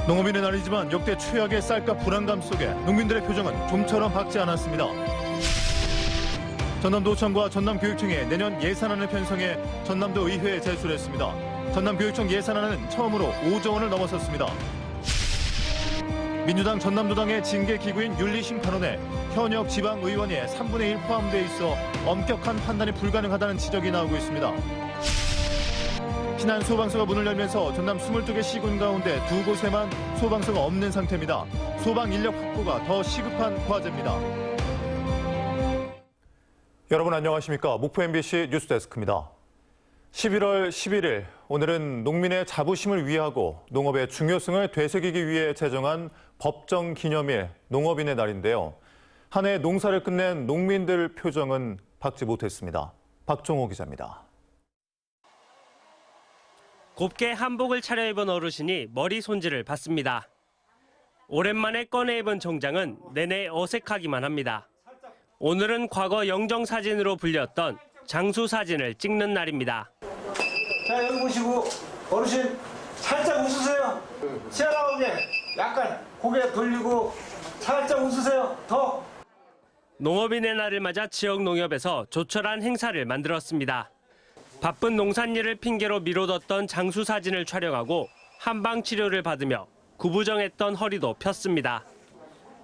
농업인의 날이지만 역대 최악의 쌀값 불안감 속에 농민들의 표정은 좀처럼 밝지 않았습니다. 전남도청과 전남교육청이 내년 예산안을 편성해 전남도 의회에 제출을 했습니다. 전남교육청 예산안은 처음으로 5조 원을 넘어섰습니다. 민주당 전남도당의 징계기구인 윤리심판원에 현역 지방의원이 3분의 1 포함돼 있어 엄격한 판단이 불가능하다는 지적이 나오고 있습니다. 신안 소방서가 문을 열면서 전남 22개 시군 가운데 2곳에만 소방서가 없는 상태입니다. 소방 인력 확보가 더 시급한 과제입니다. 여러분 안녕하십니까? 목포 MBC 뉴스데스크입니다. 11월 11일, 오늘은 농민의 자부심을 위하고 농업의 중요성을 되새기기 위해 제정한 법정 기념일 농업인의 날인데요. 한 해 농사를 끝낸 농민들 표정은 밝지 못했습니다. 박종호 기자입니다. 곱게 한복을 차려입은 어르신이 머리 손질을 받습니다. 오랜만에 꺼내 입은 정장은 내내 어색하기만 합니다. 오늘은 과거 영정사진으로 불렸던 장수사진을 찍는 날입니다. 자, 여기 보시고 어르신 살짝 웃으세요. 튀어나오게 약간 고개 돌리고 살짝 웃으세요. 더. 농업인의 날을 맞아 지역 농협에서 조촐한 행사를 만들었습니다. 바쁜 농산일을 핑계로 미뤄뒀던 장수사진을 촬영하고 한방 치료를 받으며 구부정했던 허리도 폈습니다.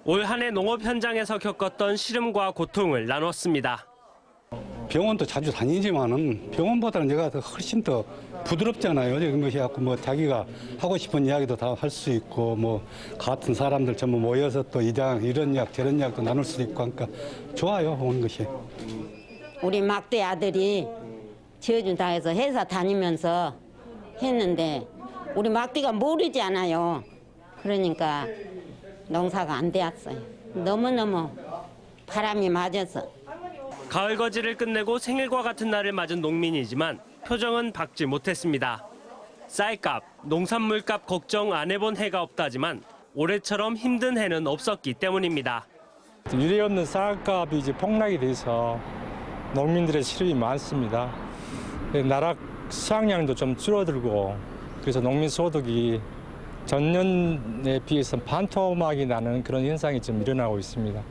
올 한 해 농업 현장에서 겪었던 시름과 고통을 나눴습니다. 병원도 자주 다니지만은 병원보다는 내가 훨씬 더 부드럽잖아요. 지금 해갖고 뭐 자기가 하고 싶은 이야기도 다 할 수 있고 뭐 같은 사람들 전부 모여서 또 이런 약 저런 약도 나눌 수도 있고 하니까 좋아요. 오는 것이. 우리 막대 아들이 지어준다 해서 회사 다니면서 했는데 우리 막대가 모르지 않아요. 그러니까 농사가 안 되었어요. 너무너무 바람이 맞아서. 가을 거지를 끝내고 생일과 같은 날을 맞은 농민이지만 표정은 밝지 못했습니다. 쌀값, 농산물값 걱정 안 해본 해가 없다지만 올해처럼 힘든 해는 없었기 때문입니다. 유례 없는 쌀값이 이제 폭락이 돼서 농민들의 시름이 많습니다. 나락 수확량도 좀 줄어들고 그래서 농민 소득이 전년에 비해서 반토막이 나는 그런 현상이 좀 일어나고 있습니다.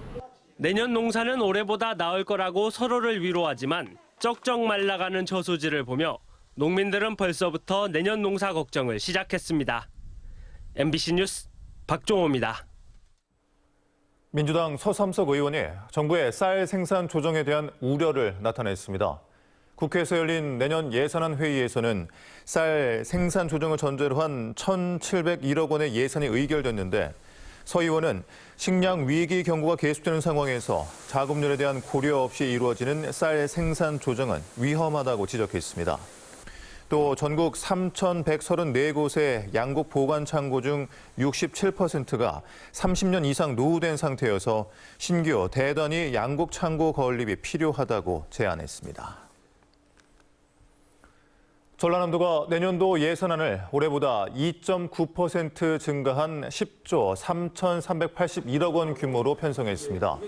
내년 농사는 올해보다 나을 거라고 서로를 위로하지만 쩍쩍 말라가는 저수지를 보며 농민들은 벌써부터 내년 농사 걱정을 시작했습니다. MBC 뉴스 박종호입니다. 민주당 서삼석 의원이 정부의 쌀 생산 조정에 대한 우려를 나타냈습니다. 국회에서 열린 내년 예산안 회의에서는 쌀 생산 조정을 전제로 한 1,701억 원의 예산이 의결됐는데 서 의원은 식량 위기 경고가 계속되는 상황에서 자금률에 대한 고려 없이 이루어지는 쌀 생산 조정은 위험하다고 지적했습니다. 또 전국 3,134곳의 양곡 보관 창고 중 67%가 30년 이상 노후된 상태여서 신규 대단위 양곡 창고 건립이 필요하다고 제안했습니다. 전라남도가 내년도 예산안을 올해보다 2.9% 증가한 10조 3,381억 원 규모로 편성했습니다.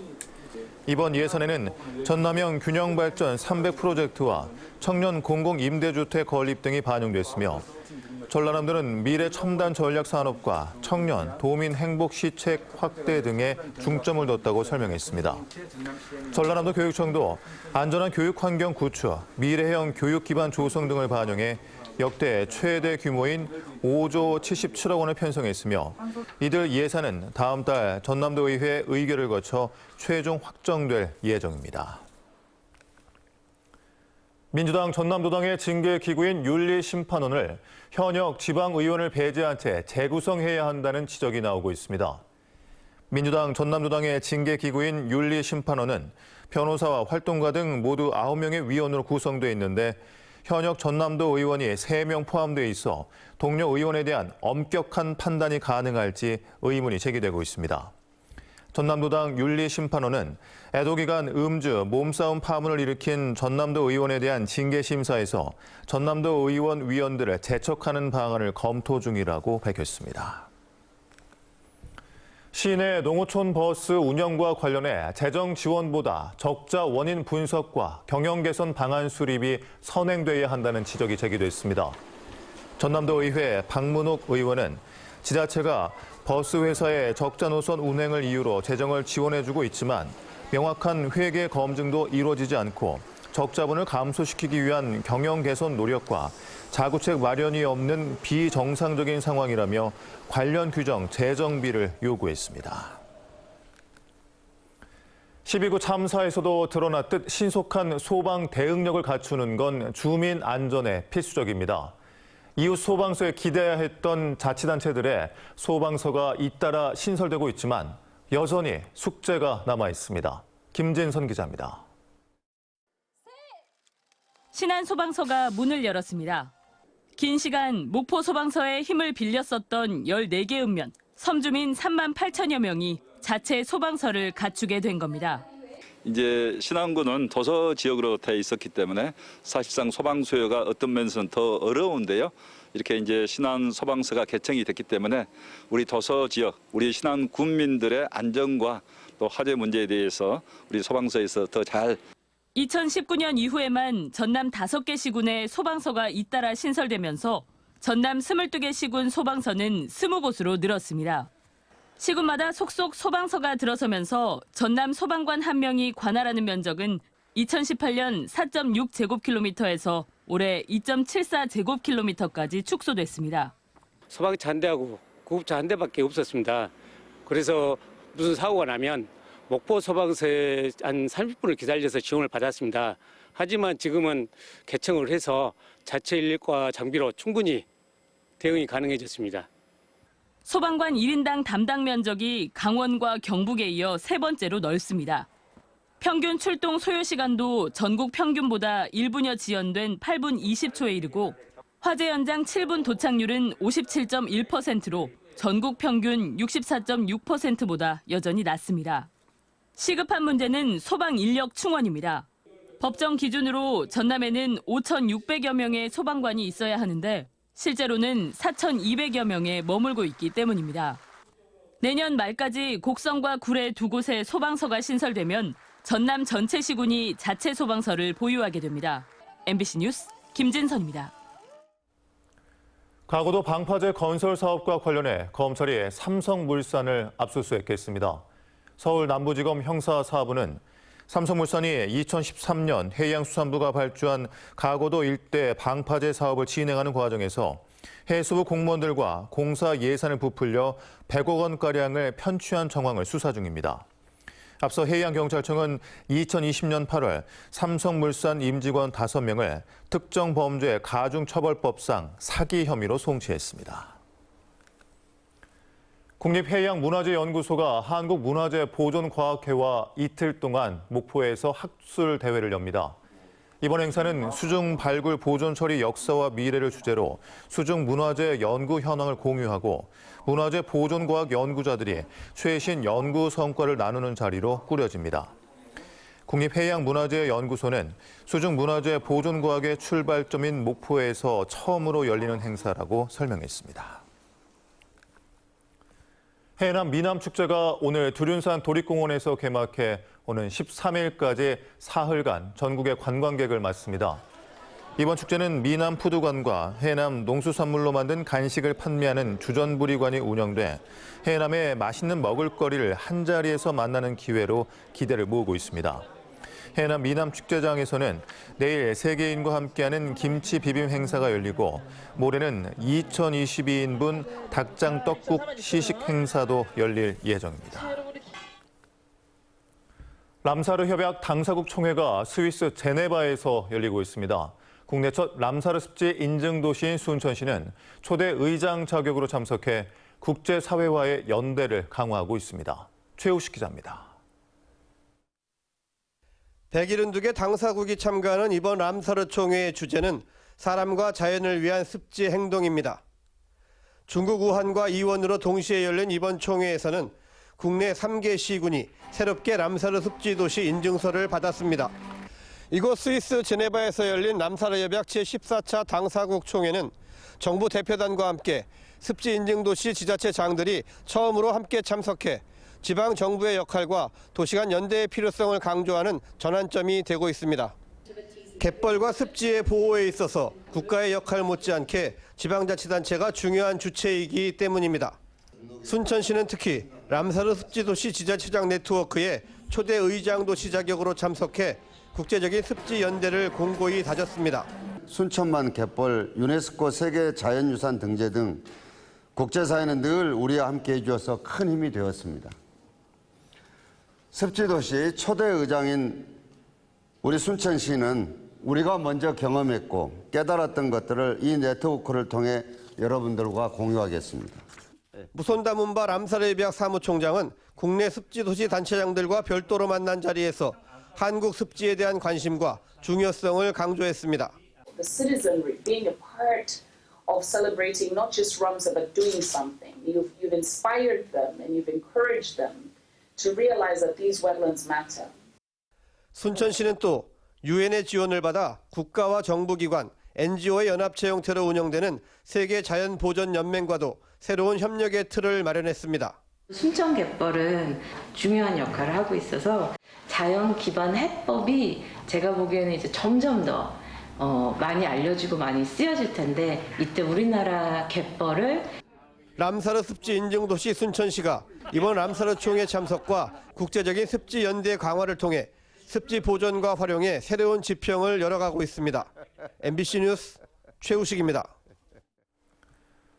이번 예산에는 전남형 균형발전 300프로젝트와 청년 공공임대주택 건립 등이 반영됐으며 전라남도는 미래 첨단 전략 산업과 청년, 도민 행복 시책 확대 등에 중점을 뒀다고 설명했습니다. 전라남도 교육청도 안전한 교육 환경 구축, 미래형 교육 기반 조성 등을 반영해 역대 최대 규모인 5조 77억 원을 편성했으며 이들 예산은 다음 달 전남도의회 의결을 거쳐 최종 확정될 예정입니다. 민주당 전남도당의 징계기구인 윤리심판원을 현역 지방의원을 배제한 채 재구성해야 한다는 지적이 나오고 있습니다. 민주당 전남도당의 징계기구인 윤리심판원은 변호사와 활동가 등 모두 9명의 위원으로 구성돼 있는데 현역 전남도 의원이 3명 포함돼 있어 동료 의원에 대한 엄격한 판단이 가능할지 의문이 제기되고 있습니다. 전남도당 윤리심판원은 애도기간 음주, 몸싸움 파문을 일으킨 전남도 의원에 대한 징계심사에서 전남도 의원 위원들을 제척하는 방안을 검토 중이라고 밝혔습니다. 시내 농어촌 버스 운영과 관련해 재정 지원보다 적자 원인 분석과 경영 개선 방안 수립이 선행돼야 한다는 지적이 제기됐습니다. 전남도 의회 박문옥 의원은 지자체가 버스 회사의 적자 노선 운행을 이유로 재정을 지원해주고 있지만 명확한 회계 검증도 이루어지지 않고 적자분을 감소시키기 위한 경영 개선 노력과 자구책 마련이 없는 비정상적인 상황이라며 관련 규정 재정비를 요구했습니다. 12구 참사에서도 드러났듯 신속한 소방 대응력을 갖추는 건 주민 안전에 필수적입니다. 이웃 소방서에 기대야 했던 자치단체들의 소방서가 잇따라 신설되고 있지만 여전히 숙제가 남아 있습니다. 김진선 기자입니다. 신안 소방서가 문을 열었습니다. 긴 시간 목포 소방서에 힘을 빌렸었던 14개 읍면, 섬주민 3만 8천여 명이 자체 소방서를 갖추게 된 겁니다. 이제 신안군은 도서 지역으로 돼 있었기 때문에 사실상 소방 수요가 어떤 면에서는 더 어려운데요. 이렇게 이제 신안 소방서가 개청이 됐기 때문에 우리 도서 지역, 우리 신안 군민들의 안전과 또 화재 문제에 대해서 우리 소방서에서 더 잘 2019년 이후에만 전남 5개 시군에 소방서가 잇따라 신설되면서 전남 22개 시군 소방서는 20곳으로 늘었습니다. 시군마다 속속 소방서가 들어서면서 전남 소방관 1명이 관할하는 면적은 2018년 4.6제곱킬로미터에서 올해 2.74제곱킬로미터까지 축소됐습니다. 소방차 한 대하고 구급차 한 대밖에 없었습니다. 그래서 무슨 사고가 나면 목포 소방서에 한 30분을 기다려서 지원을 받았습니다. 하지만 지금은 개청을 해서 자체 인력과 장비로 충분히 대응이 가능해졌습니다. 소방관 1인당 담당 면적이 강원과 경북에 이어 3번째로 넓습니다. 평균 출동 소요 시간도 전국 평균보다 1분여 지연된 8분 20초에 이르고 화재 현장 7분 도착률은 57.1%로 전국 평균 64.6%보다 여전히 낮습니다. 시급한 문제는 소방 인력 충원입니다. 법정 기준으로 전남에는 5,600여 명의 소방관이 있어야 하는데 실제로는 4,200여 명에 머물고 있기 때문입니다. 내년 말까지 곡성과 구례 2곳에 소방서가 신설되면 전남 전체 시군이 자체 소방서를 보유하게 됩니다. MBC 뉴스 김진선입니다. 강원도 방파제 건설 사업과 관련해 검찰이 삼성물산을 압수수색했습니다. 서울 남부지검 형사사부는 삼성물산이 2013년 해양수산부가 발주한 가고도 일대 방파제 사업을 진행하는 과정에서 해수부 공무원들과 공사 예산을 부풀려 100억 원가량을 편취한 정황을 수사 중입니다. 앞서 해양경찰청은 2020년 8월 삼성물산 임직원 5명을 특정범죄 가중처벌법상 사기 혐의로 송치했습니다. 국립해양문화재연구소가 한국문화재보존과학회와 이틀 동안 목포에서 학술 대회를 엽니다. 이번 행사는 수중 발굴 보존 처리 역사와 미래를 주제로 수중 문화재 연구 현황을 공유하고 문화재 보존과학 연구자들이 최신 연구 성과를 나누는 자리로 꾸려집니다. 국립해양문화재연구소는 수중 문화재 보존과학의 출발점인 목포에서 처음으로 열리는 행사라고 설명했습니다. 해남 미남축제가 오늘 두륜산 도립공원에서 개막해 오는 13일까지 사흘간 전국의 관광객을 맞습니다. 이번 축제는 미남푸드관과 해남 농수산물로 만든 간식을 판매하는 주전부리관이 운영돼 해남의 맛있는 먹을거리를 한자리에서 만나는 기회로 기대를 모으고 있습니다. 해남 미남축제장에서는 내일 세계인과 함께하는 김치 비빔 행사가 열리고 모레는 2022인분 닭장 떡국 시식 행사도 열릴 예정입니다. 람사르 협약 당사국 총회가 스위스 제네바에서 열리고 있습니다. 국내 첫 람사르 습지 인증 도시인 순천시는 초대 의장 자격으로 참석해 국제사회와의 연대를 강화하고 있습니다. 최우식 기자입니다. 172개 당사국이 참가하는 이번 람사르 총회의 주제는 사람과 자연을 위한 습지 행동입니다. 중국 우한과 이원으로 동시에 열린 이번 총회에서는 국내 3개 시군이 새롭게 람사르 습지 도시 인증서를 받았습니다. 이곳 스위스 제네바에서 열린 람사르 협약 제14차 당사국 총회는 정부 대표단과 함께 습지 인증 도시 지자체장들이 처음으로 함께 참석해 지방 정부의 역할과 도시 간 연대의 필요성을 강조하는 전환점이 되고 있습니다. 갯벌과 습지의 보호에 있어서 국가의 역할 못지않게 지방자치단체가 중요한 주체이기 때문입니다. 순천시는 특히 람사르 습지도시 지자체장 네트워크에 초대 의장도시 자격으로 참석해 국제적인 습지 연대를 공고히 다졌습니다. 순천만 갯벌, 유네스코 세계 자연유산 등재 등 국제사회는 늘 우리와 함께 해주어서 큰 힘이 되었습니다. 습지도시 초대 의장인 우리 순천시는 우리가 먼저 경험했고 깨달았던 것들을 이 네트워크를 통해 여러분들과 공유하겠습니다. 무손다문바 람사르비약 사무총장은 국내 습지도시 단체장들과 별도로 만난 자리에서 한국 습지에 대한 관심과 중요성을 강조했습니다. The citizenry being a part of celebrating not just Ramsar but doing something. You've inspired them and you've encouraged them to realize that these wetlands matter. 순천시는 또 유엔의 지원을 받아 국가와 정부기관, NGO의 연합체 형태로 운영되는 세계자연보전연맹과도 새로운 협력의 틀을 마련했습니다. 순천 갯벌은 중요한 역할을 하고 있어서 자연 기반 해법이 제가 보기에는 이제 점점 더 많이 알려지고 많이 쓰여질 텐데 이때 우리나라 갯벌을 람사르 습지 인증도시 순천시가 이번 람사르 총회 참석과 국제적인 습지 연대 강화를 통해 습지 보존과 활용에 새로운 지평을 열어가고 있습니다. MBC 뉴스 최우식입니다.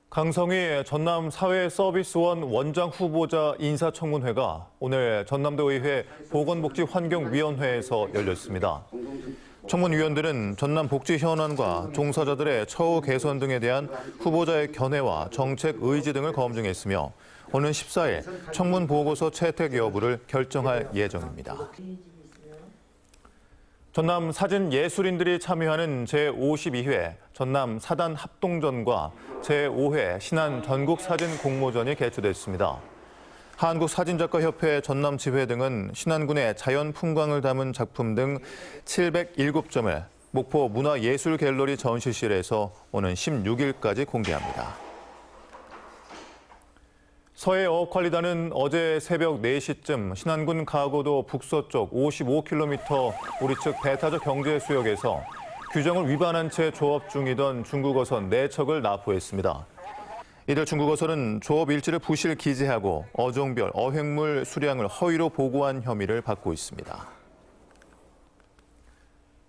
강성희 전남 사회서비스원 원장 후보자 인사청문회가 오늘 전남도의회 보건복지환경위원회에서 열렸습니다. 청문위원들은 전남 복지 현안과 종사자들의 처우 개선 등에 대한 후보자의 견해와 정책 의지 등을 검증했으며 오는 14일 청문 보고서 채택 여부를 결정할 예정입니다. 전남 사진예술인들이 참여하는 제52회 전남 사단 합동전과 제5회 신안 전국사진 공모전이 개최됐습니다. 한국사진작가협회 전남지회 등은 신안군의 자연 풍광을 담은 작품 등 707점을 목포 문화예술갤러리 전시실에서 오는 16일까지 공개합니다. 서해어업관리단은 어제 새벽 4시쯤 신안군 가고도 북서쪽 55km 우리 측 배타적 경제수역에서 규정을 위반한 채 조업 중이던 중국어선 4척을 납포했습니다. 이들 중국어선은 조업 일지를 부실 기재하고 어종별 어획물 수량을 허위로 보고한 혐의를 받고 있습니다.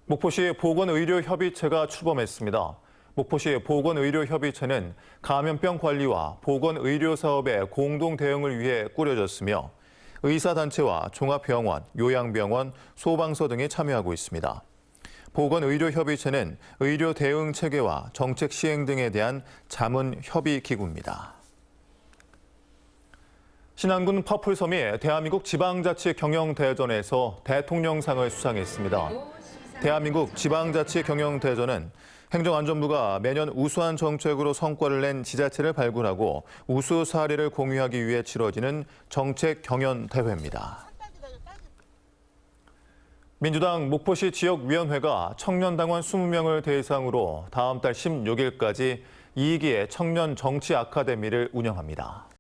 목포시 보건의료협의체가 출범했습니다. 목포시 보건의료협의체는 감염병 관리와 보건의료사업의 공동 대응을 위해 꾸려졌으며 의사단체와 종합병원, 요양병원, 소방서 등이 참여하고 있습니다. 보건의료협의체는 의료 대응 체계와 정책 시행 등에 대한 자문협의기구입니다. 신안군 퍼플섬이 대한민국 지방자치경영대전에서 대통령상을 수상했습니다. 대한민국 지방자치경영대전은 행정안전부가 매년 우수한 정책으로 성과를 낸 지자체를 발굴하고 우수 사례를 공유하기 위해 치러지는 정책 경연 대회입니다. 민주당 목포시 지역위원회가 청년당원 20명을 대상으로 다음 달 16일까지 2기의 청년 정치 아카데미를 운영합니다.